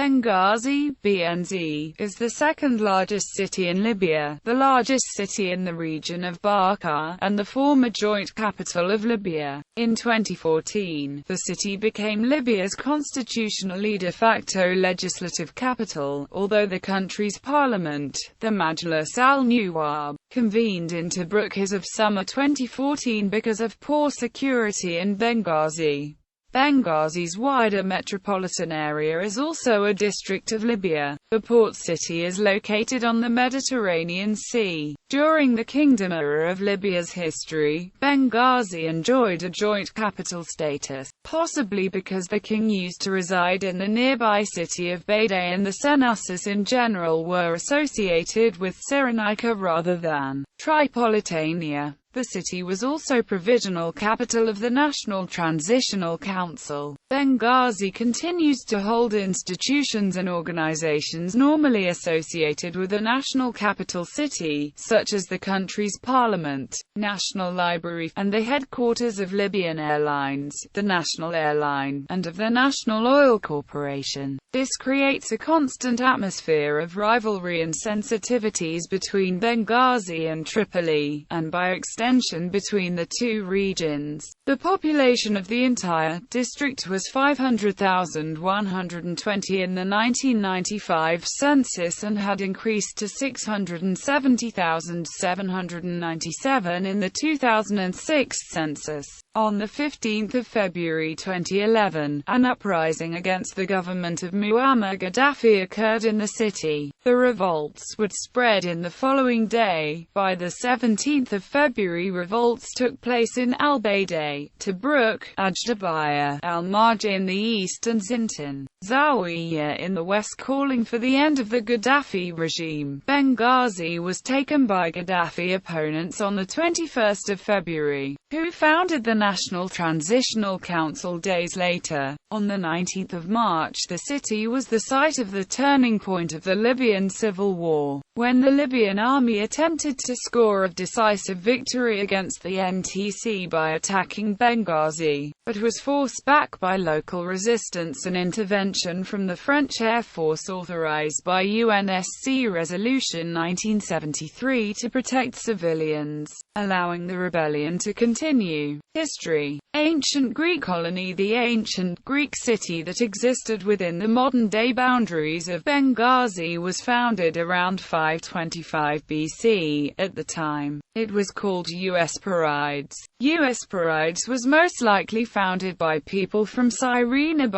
Benghazi.BNZ, is the second largest city in Libya, the largest city in the region of Barqah, and the former joint capital of Libya. In 2014, the city became Libya's constitutionally de facto legislative capital, although the country's parliament, the Majlis al Nuwwab, convened in Tobruk as of summer 2014 because of poor security in Benghazi. Benghazi's wider metropolitan area is also a district of Libya. The port city is located on the Mediterranean Sea. During the kingdom era of Libya's history, Benghazi enjoyed a joint capital status, possibly because the king used to reside in the nearby city of Bɛ'dah and the censuses in general were associated with Cyrenaica rather than Tripolitania. The city was also provisional capital of the National Transitional Council. Benghazi continues to hold institutions and organizations normally associated with a national capital city, such as the country's parliament, national library, and the headquarters of Libyan Airlines, the national airline, and of the National Oil Corporation. This creates a constant atmosphere of rivalry and sensitivities between Benghazi and Tripoli, and by extension between the two regions. The population of the entire district was 500,120 in the 1995 census and had increased to 670,797 in the 2006 census. On 15 February 2011, an uprising against the government of Muammar Gaddafi occurred in the city. The revolts would spread in the following day. By 17 February, revolts took place in Al-Bɛ'dah, Tobruk, Ajdabiya, Al-Marj in the east and Zintan, Zawiya in the west, calling for the end of the Gaddafi regime. Benghazi was taken by Gaddafi opponents on 21 February, who founded the National Transitional Council days later. On 19 March, the city was the site of the turning point of the Libyan civil war, when the Libyan army attempted to score a decisive victory against the NTC by attacking Benghazi, but was forced back by local resistance and intervention from the French Air Force authorized by UNSC Resolution 1973 to protect civilians, allowing the rebellion to continue. History. Ancient Greek colony. The ancient Greek city that existed within the modern-day boundaries of Benghazi was founded around 525 BC. At the time, it was called Usparides. Usparides was most likely founded by people from Cyrene,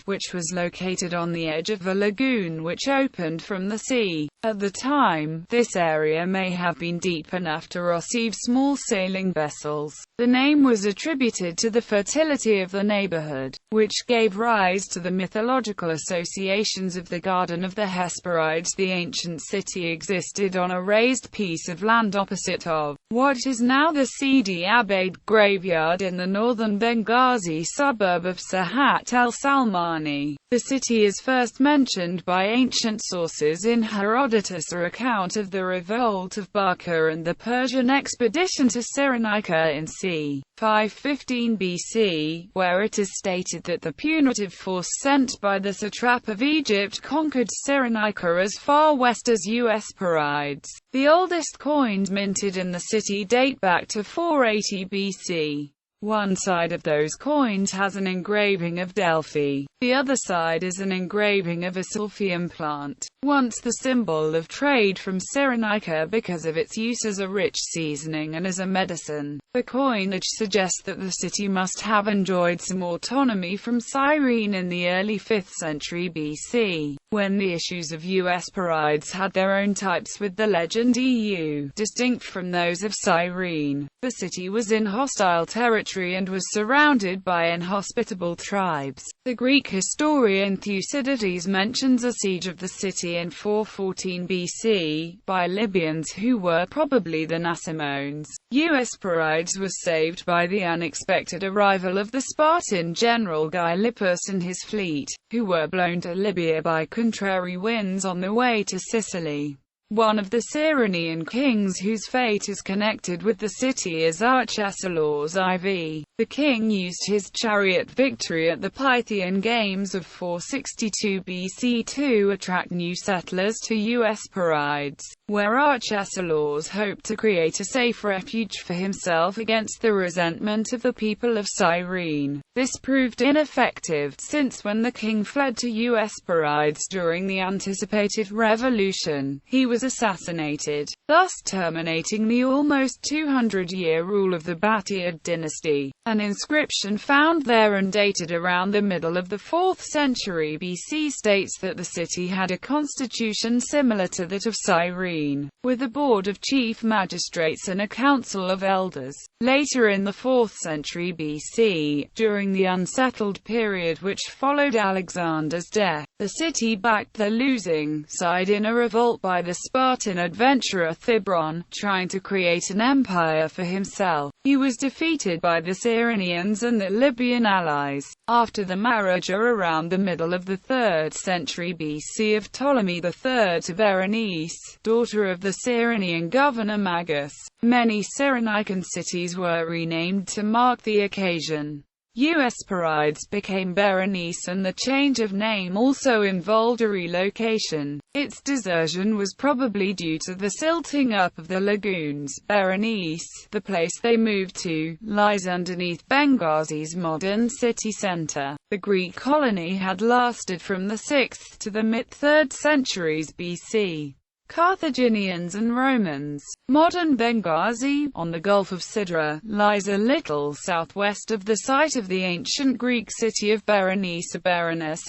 which was located on the edge of a lagoon which opened from the sea. At the time, this area may have been deep enough to receive small sailing vessels. The name was attributed to the fertility of the neighborhood, which gave rise to the mythological associations of the Garden of the Hesperides. The ancient city existed on a raised piece of land opposite of what is now the Sidi Abaid graveyard in the northern Benghazi suburb of Sahat el-Salmani. The city is first mentioned by ancient sources in Herodotus' account of the revolt of Barqah and the Persian expedition to Cyrenaica in c. 515 BC, where it is stated that the punitive force sent by the satrap of Egypt conquered Cyrenaica as far west as Usparides. The oldest coins minted in the city date back to 480 BC. One side of those coins has an engraving of Delphi. The other side is an engraving of a silphium plant, once the symbol of trade from Cyrenaica because of its use as a rich seasoning and as a medicine. The coinage suggests that the city must have enjoyed some autonomy from Cyrene in the early 5th century BC, when the issues of Usparides had their own types with the legend EU, distinct from those of Cyrene. The city was in hostile territory and was surrounded by inhospitable tribes. The Greek historian Thucydides mentions a siege of the city in 414 BC, by Libyans who were probably the Nasamones. Usparides was saved by the unexpected arrival of the Spartan general Gylippus and his fleet, who were blown to Libya by contrary winds on the way to Sicily. One of the Cyrenian kings whose fate is connected with the city is Archelaus IV. The king used his chariot victory at the Pythian Games of 462 BC to attract new settlers to Eusporides, where Archelaus hoped to create a safe refuge for himself against the resentment of the people of Cyrene. This proved ineffective, since when the king fled to Eusporides during the anticipated revolution, he was assassinated, thus terminating the almost 200-year rule of the Ba'thiad dynasty. An inscription found there and dated around the middle of the 4th century BC states that the city had a constitution similar to that of Cyrene, with a board of chief magistrates and a council of elders. Later in the 4th century BC, during the unsettled period which followed Alexander's death, the city backed the losing side in a revolt by the Spartan adventurer Thibron, trying to create an empire for himself. He was defeated by the Cyrenians and the Libyan allies. After the marriage around the middle of the 3rd century BC of Ptolemy III to Berenice, daughter of the Cyrenian governor Magus, many Cyrenaican cities were renamed to mark the occasion. Eusporides became Berenice, and the change of name also involved a relocation. Its desertion was probably due to the silting up of the lagoons. Berenice, the place they moved to, lies underneath Benghazi's modern city center. The Greek colony had lasted from the 6th to the mid-3rd centuries BC. Carthaginians and Romans. Modern Benghazi, on the Gulf of Sidra, lies a little southwest of the site of the ancient Greek city of Berenice Berenice.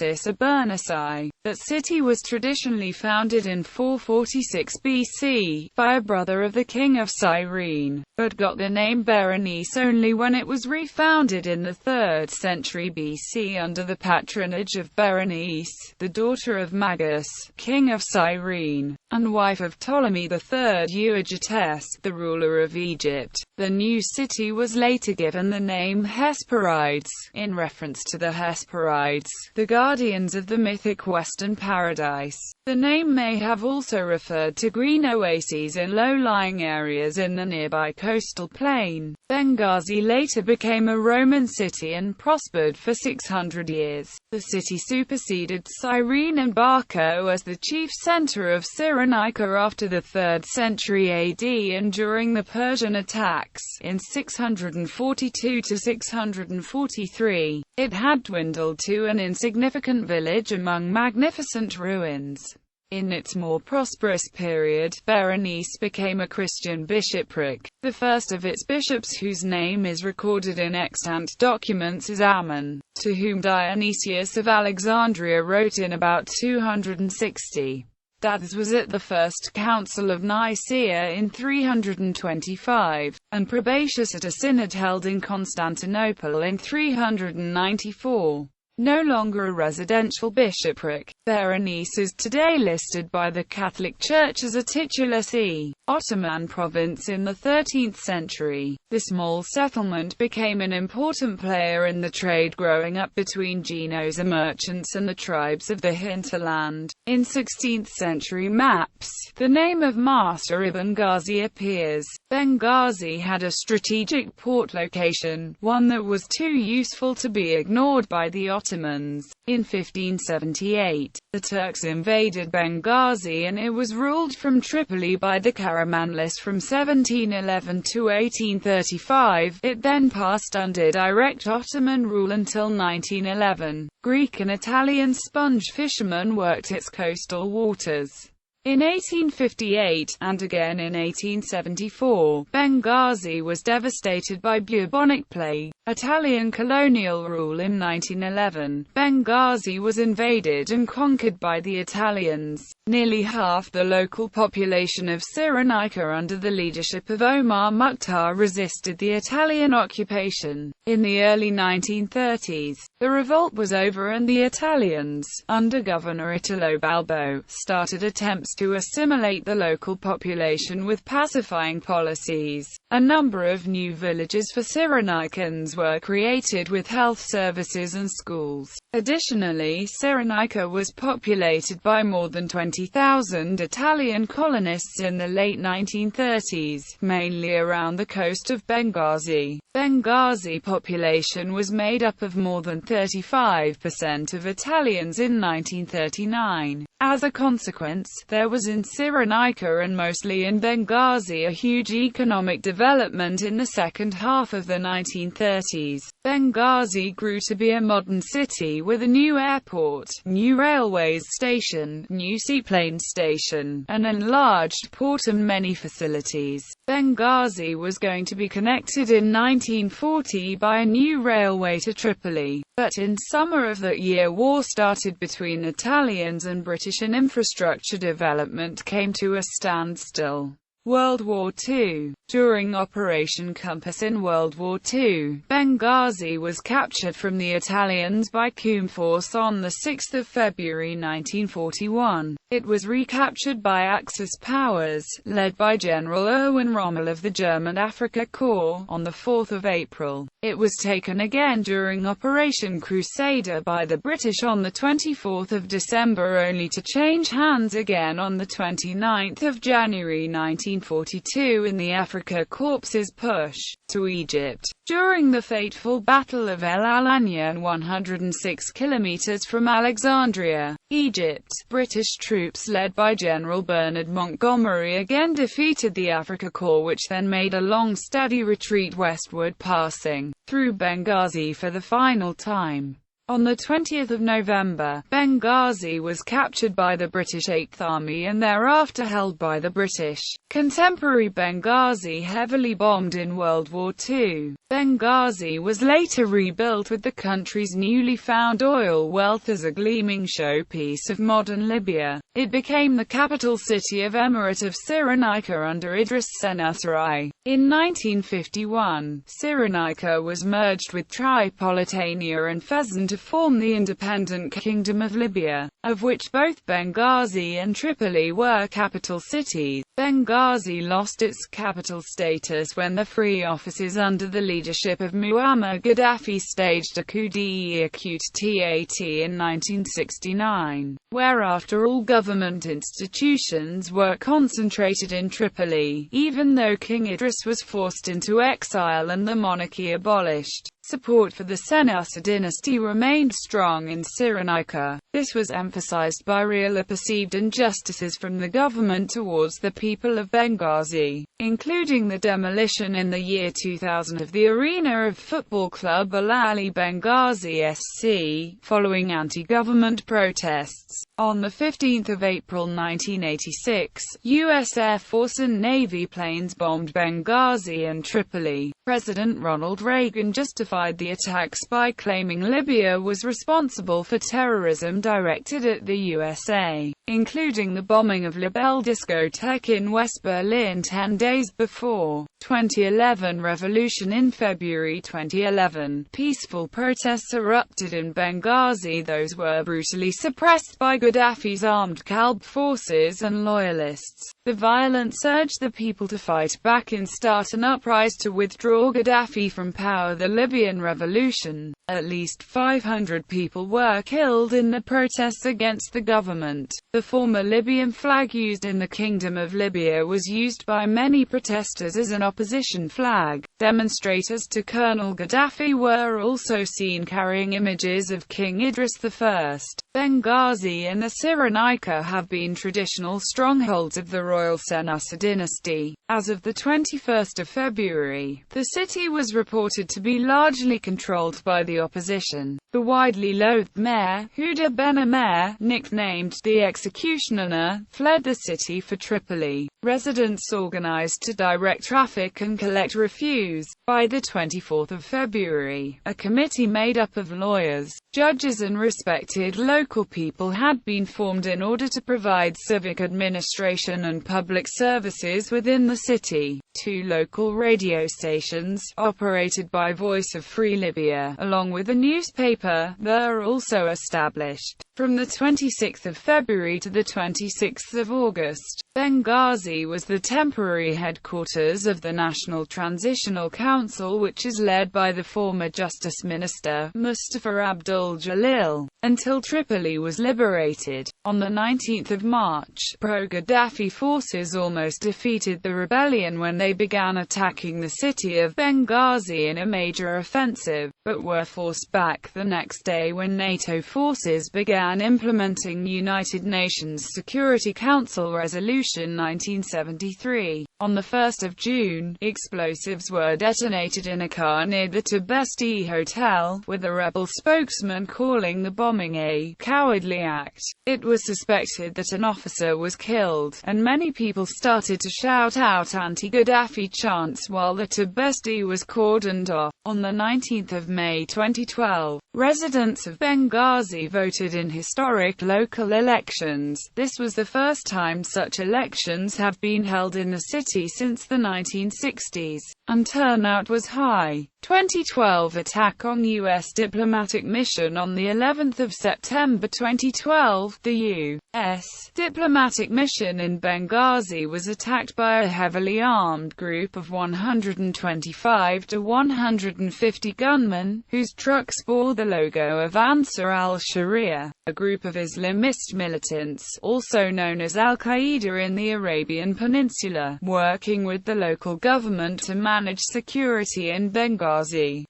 That city was traditionally founded in 446 BC, by a brother of the king of Cyrene, but got the name Berenice only when it was refounded in the 3rd century BC under the patronage of Berenice, the daughter of Magus, king of Cyrene, and wife of Ptolemy III Euergetes, the ruler of Egypt. The new city was later given the name Hesperides, in reference to the Hesperides, the guardians of the mythic Western paradise. The name may have also referred to green oases in low-lying areas in the nearby coastal plain. Benghazi later became a Roman city and prospered for 600 years. The city superseded Cyrene and Barqah as the chief center of Cyrenaica after the 3rd century AD and during the Persian attacks in 642 to 643. It had dwindled to an insignificant village among magnificent ruins. In its more prosperous period, Berenice became a Christian bishopric. The first of its bishops whose name is recorded in extant documents is Ammon, to whom Dionysius of Alexandria wrote in about 260. That was at the First Council of Nicaea in 325, and Probatius at a synod held in Constantinople in 394. No longer a residential bishopric, Berenice is today listed by the Catholic Church as a titular see. Ottoman province in the 13th century. The small settlement became an important player in the trade growing up between Genoese merchants and the tribes of the hinterland. In 16th century maps, the name of Master Benghazi appears. Benghazi had a strategic port location, one that was too useful to be ignored by the Ottomans. In 1578, the Turks invaded Benghazi and it was ruled from Tripoli by the Karamanlis from 1711 to 1835. It then passed under direct Ottoman rule until 1911. Greek and Italian sponge fishermen worked its coastal waters. In 1858, and again in 1874, Benghazi was devastated by bubonic plague. Italian colonial rule in 1911, Benghazi was invaded and conquered by the Italians. Nearly half the local population of Cyrenaica under the leadership of Omar Mukhtar resisted the Italian occupation. In the early 1930s, the revolt was over and the Italians, under Governor Italo Balbo, started attempts to assimilate the local population with pacifying policies. A number of new villages for Cyrenaicans were created with health services and schools. Additionally, Cyrenaica was populated by more than 20,000 Italian colonists in the late 1930s, mainly around the coast of Benghazi. Benghazi population was made up of more than 35% of Italians in 1939. As a consequence, there was in Cyrenaica and mostly in Benghazi a huge economic development in the second half of the 1930s. Benghazi grew to be a modern city with a new airport, new railways station, new seaplane station, an enlarged port and many facilities. Benghazi was going to be connected in 1940 by a new railway to Tripoli, but in summer of that year war started between Italians and British and infrastructure development came to a standstill. World War II. During Operation Compass in World War II, Benghazi was captured from the Italians by Qum force on 6 February 1941. It was recaptured by Axis powers, led by General Erwin Rommel of the German Afrika Korps, on 4 April. It was taken again during Operation Crusader by the British on 24 December only to change hands again on 29 January 1942 in the Afrika Korps's push to Egypt. During the fateful Battle of El Al-Anya, 106 kilometers from Alexandria, Egypt, British troops led by General Bernard Montgomery again defeated the Afrika Korps, which then made a long steady retreat westward, passing through Benghazi for the final time. On 20 November, Benghazi was captured by the British 8th Army and thereafter held by the British. Contemporary Benghazi heavily bombed in World War II. Benghazi was later rebuilt with the country's newly found oil wealth as a gleaming showpiece of modern Libya. It became the capital city of Emirate of Cyrenaica under Idris Senussi. In 1951, Cyrenaica was merged with Tripolitania and Fezzan to form the independent Kingdom of Libya, of which both Benghazi and Tripoli were capital cities. Benghazi lost its capital status when the Free Offices under the leadership of Muammar Gaddafi staged a coup d'état in 1969, whereafter all government institutions were concentrated in Tripoli, even though King Idris was forced into exile and the monarchy abolished. Support for the Senussi dynasty remained strong in Cyrenaica. This was emphasized by real or perceived injustices from the government towards the people of Benghazi, including the demolition in the year 2000 of the arena of football club Al Ahly Benghazi SC, following anti-government protests. On 15 April 1986, U.S. Air Force and Navy planes bombed Benghazi and Tripoli. President Ronald Reagan justified the attacks by claiming Libya was responsible for terrorism directed at the USA, including the bombing of La Belle discotheque in West Berlin 10 days before. 2011 revolution. In February 2011, peaceful protests erupted in Benghazi. Those were brutally suppressed by Gaddafi's armed Kalb forces and loyalists. The violence urged the people to fight back and start an uprising to withdraw Gaddafi from power. The Libyan revolution. At least 500 people were killed in the protests against the government. The former Libyan flag used in the Kingdom of Libya was used by many protesters as an opposition flag. Demonstrators to Colonel Gaddafi were also seen carrying images of King Idris I. Benghazi and the Cyrenaica have been traditional strongholds of the royal Senussi dynasty. As of 21 February, the city was reported to be largely controlled by the opposition. The widely loathed mayor, Huda Ben Amer, nicknamed the Executioner, fled the city for Tripoli. Residents organized to direct traffic and collect refuse. By 24 February, a committee made up of lawyers, judges and respected local people had been formed in order to provide civic administration and public services within the city. 2 local radio stations, operated by Voice of Free Libya, along with a newspaper, were also established. From the 26th of February to the 26th of August, Benghazi was the temporary headquarters of the National Transitional Council, which is led by the former Justice Minister, Mustafa Abdul Jalil, until Tripoli was liberated. On the 19th of March, pro-Gaddafi forces almost defeated the rebellion when they began attacking the city of Benghazi in a major offensive, but were forced back the next day when NATO forces began implementing United Nations Security Council Resolution 1973. On the 1st of June, explosives were detonated in a car near the Tobruk hotel, with a rebel spokesman calling the bombing a cowardly act. It was suspected that an officer was killed, and many people started to shout out anti-Gaddafi chants while the Tobruk was cordoned off. On the 19th of May 2012, residents of Benghazi voted in historic local elections. This was the first time such elections have been held in the city since the 1960s, and turnout was high. 2012 attack on U.S. diplomatic mission. On the 11th of September 2012, the U.S. diplomatic mission in Benghazi was attacked by a heavily armed group of 125 to 150 gunmen, whose trucks bore the logo of Ansar al-Sharia, a group of Islamist militants, also known as Al-Qaeda in the Arabian Peninsula, working with the local government to manage security in Benghazi.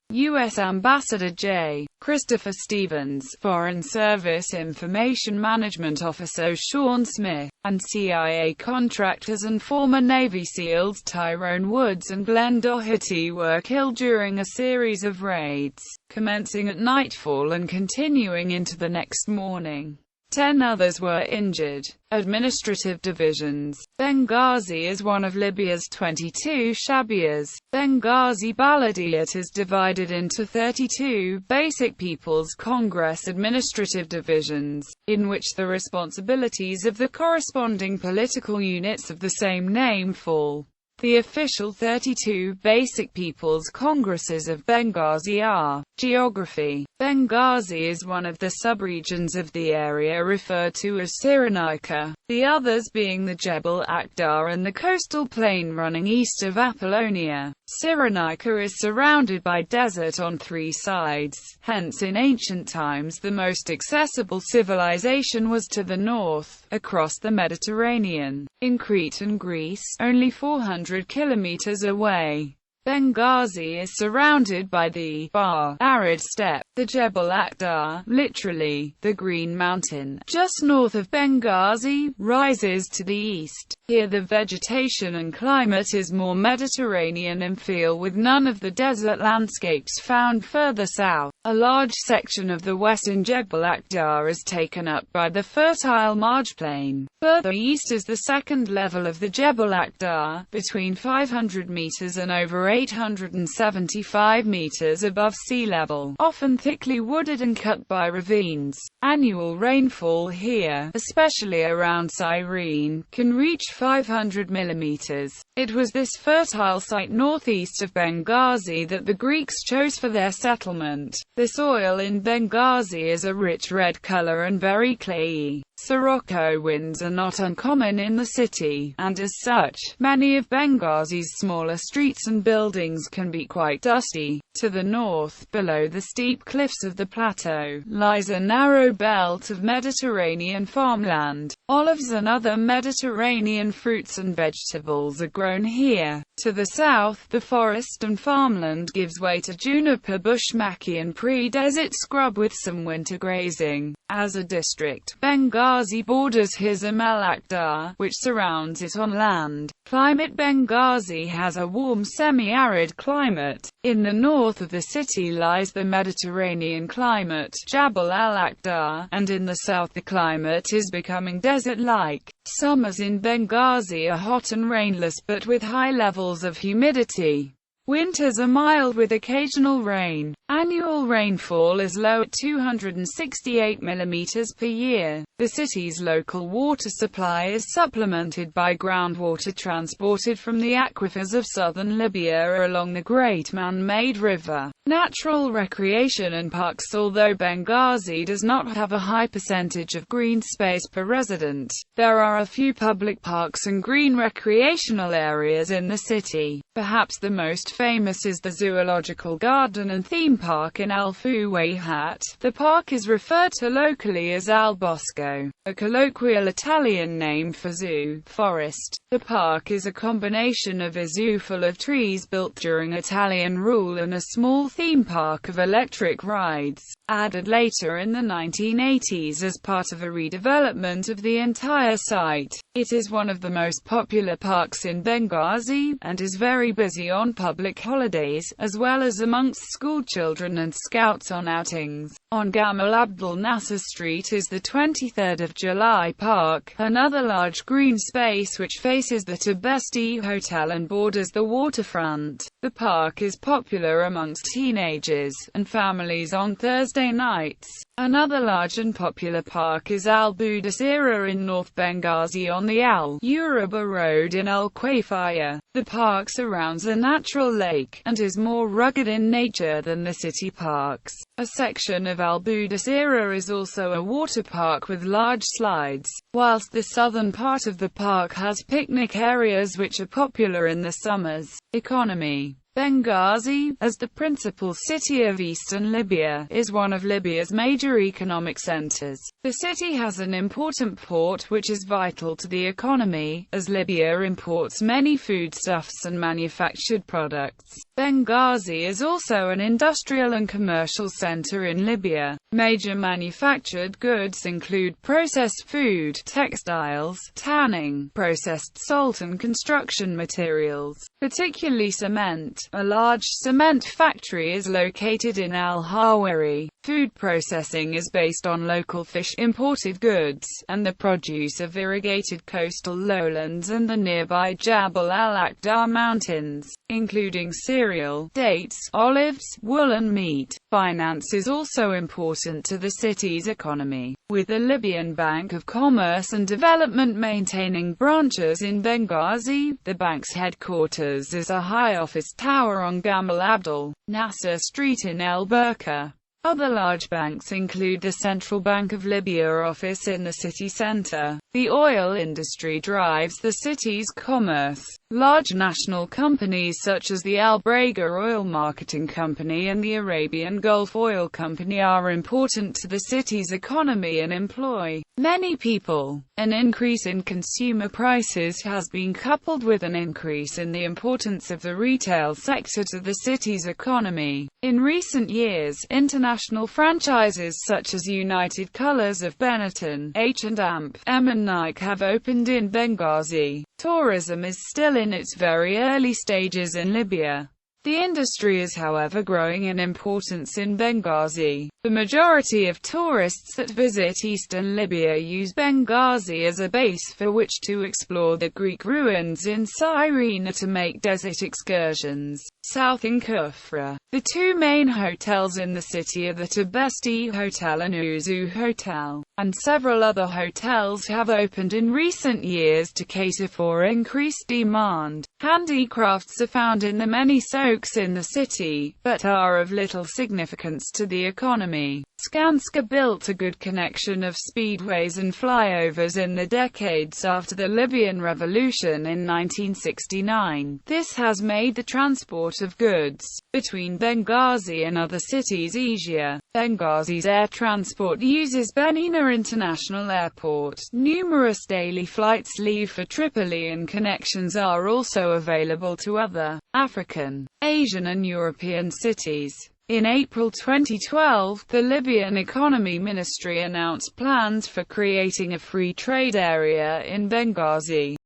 U.S. Ambassador J. Christopher Stevens, Foreign Service Information Management Officer Sean Smith, and CIA contractors and former Navy SEALs Tyrone Woods and Glenn Doherty were killed during a series of raids, commencing at nightfall and continuing into the next morning. 10 others were injured. Administrative divisions. Benghazi is one of Libya's 22 shabias. Benghazi Baladiyat is divided into 32 basic People's Congress administrative divisions, in which the responsibilities of the corresponding political units of the same name fall. The official 32 basic People's Congresses of Benghazi are: Geography. Benghazi is one of the subregions of the area referred to as Cyrenaica, the others being the Jebel Akhdar and the coastal plain running east of Apollonia. Cyrenaica is surrounded by desert on 3 sides, hence in ancient times the most accessible civilization was to the north, across the Mediterranean, in Crete and Greece, only 400 kilometers away. Benghazi is surrounded by the arid steppe, the Jebel Akhdar, literally, the Green Mountain, just north of Benghazi, rises to the east. Here the vegetation and climate is more Mediterranean in feel, with none of the desert landscapes found further south. A large section of the western Jebel Akhdar is taken up by the fertile marj plain. Further east is the second level of the Jebel Akhdar, between 500 meters and over 875 meters above sea level, often thickly wooded and cut by ravines. Annual rainfall here, especially around Cyrene, can reach 500 millimeters. It was this fertile site northeast of Benghazi that the Greeks chose for their settlement. The soil in Benghazi is a rich red color and very clayey. Sirocco winds are not uncommon in the city, and as such, many of Benghazi's smaller streets and buildings can be quite dusty. To the north, below the steep cliffs of the plateau, lies a narrow belt of Mediterranean farmland. Olives and other Mediterranean fruits and vegetables are grown here. To the south, the forest and farmland gives way to juniper bush, maki and pre-desert scrub with some winter grazing. As a district, Benghazi borders Hizm al-Akhdar, which surrounds it on land. Climate. Benghazi has a warm semi-arid climate. In the north of the city lies the Mediterranean climate, Jabal al-Akhdar, and in the south the climate is becoming desert-like. Summers in Benghazi are hot and rainless but with high levels of humidity. Winters are mild with occasional rain. Annual rainfall is low at 268 mm per year. The city's local water supply is supplemented by groundwater transported from the aquifers of southern Libya along the Great Man-Made River. Natural recreation and parks. Although Benghazi does not have a high percentage of green space per resident, there are a few public parks and green recreational areas in the city. Perhaps the most famous is the Zoological Garden and Theme Park in Al Fuwayhat. The park is referred to locally as Al Bosco, a colloquial Italian name for zoo, forest. The park is a combination of a zoo full of trees built during Italian rule and a small theme park of electric rides, added later in the 1980s as part of a redevelopment of the entire site. It is one of the most popular parks in Benghazi, and is very busy on public holidays, as well as amongst school children and scouts on outings. On Gamal Abdel Nasser Street is the 23rd of July Park, another large green space which faces the Tobruk Hotel and borders the waterfront. The park is popular amongst teenagers and families on Thursday nights. Another large and popular park is Al Budasira in North Benghazi on the Al Uraba Road in Al Quayfaya. The park surrounds a natural lake, and is more rugged in nature than the city parks. A section of Al Budasira is also a water park with large slides, whilst the southern part of the park has picnic areas which are popular in the summers. Economy. Benghazi, as the principal city of eastern Libya, is one of Libya's major economic centers. The city has an important port which is vital to the economy, as Libya imports many foodstuffs and manufactured products. Benghazi is also an industrial and commercial center in Libya. Major manufactured goods include processed food, textiles, tanning, processed salt and construction materials, particularly cement. A large cement factory is located in Al-Hawari. Food processing is based on local fish, imported goods, and the produce of irrigated coastal lowlands and the nearby Jabal al-Aqdar mountains, including cereal, dates, olives, wool and meat. Finance is also important to the city's economy, with the Libyan Bank of Commerce and Development maintaining branches in Benghazi. The bank's headquarters is a high office tower on Gamal Abdel Nasser Street in El Barqah. Other large banks include the Central Bank of Libya office in the city center. The oil industry drives the city's commerce. Large national companies such as the Al Brega Oil Marketing Company and the Arabian Gulf Oil Company are important to the city's economy and employ many people. An increase in consumer prices has been coupled with an increase in the importance of the retail sector to the city's economy. In recent years, international franchises such as United Colors of Benetton, H&M, and Nike have opened in Benghazi. Tourism is still in its very early stages in Libya. The industry is however growing in importance in Benghazi. The majority of tourists that visit eastern Libya use Benghazi as a base for which to explore the Greek ruins in Cyrene or to make desert excursions. South in Kufra. The two main hotels in the city are the Tobruk Hotel and Uzu Hotel, and several other hotels have opened in recent years to cater for increased demand. Handicrafts are found in the many souks in the city, but are of little significance to the economy. Skanska built a good connection of speedways and flyovers in the decades after the Libyan Revolution in 1969. This has made the transport of goods between Benghazi and other cities easier. Benghazi's air transport uses Benina International Airport. Numerous daily flights leave for Tripoli and connections are also available to other African, Asian and European cities. In April 2012, the Libyan Economy Ministry announced plans for creating a free trade area in Benghazi.